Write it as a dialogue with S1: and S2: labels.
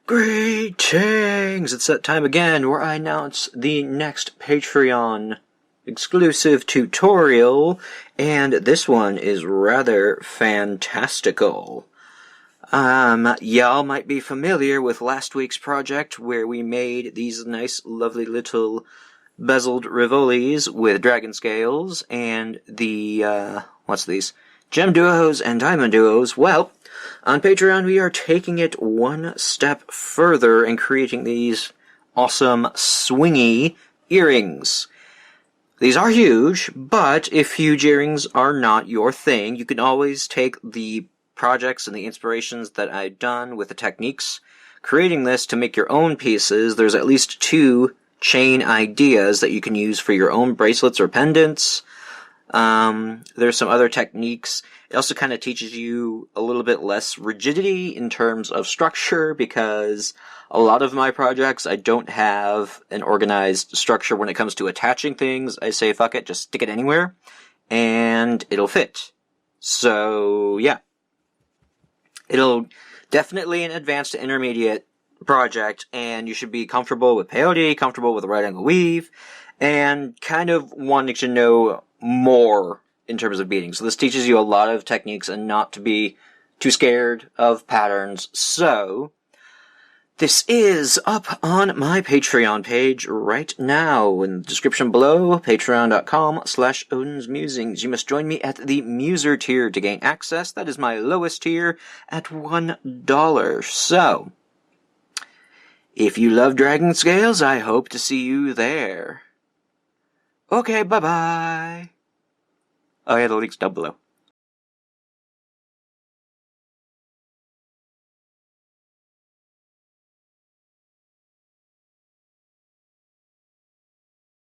S1: Greetings! It's that time again where I announce the next Patreon exclusive tutorial, and this one is rather fantastical. Y'all might be familiar with last week's project where we made these nice, lovely little bezeled rivolis with dragon scales and the, gem duos and diamond duos. Well, on Patreon we are taking it one step further and creating these awesome swingy earrings. These are huge, but if huge earrings are not your thing, you can always take the projects and the inspirations that I've done with the techniques, creating this to make your own pieces. There's at least 2 chain ideas that you can use for your own bracelets or pendants. There's some other techniques. It also kind of teaches you a little bit less rigidity in terms of structure, because a lot of my projects, I don't have an organized structure when it comes to attaching things. I say, fuck it, just stick it anywhere, and it'll fit. So, yeah. It'll definitely an advanced to intermediate project, and you should be comfortable with peyote, comfortable with a right angle weave, and kind of wanting to know more in terms of beading. So this teaches you a lot of techniques and not to be too scared of patterns. So this is up on my Patreon page right now in the description below, patreon.com/odins.musings. You must join me at the Muser tier to gain access. That is my lowest tier at $1. So if you love dragon scales, I hope to see you there. Okay, bye-bye. Oh yeah, the link's down below.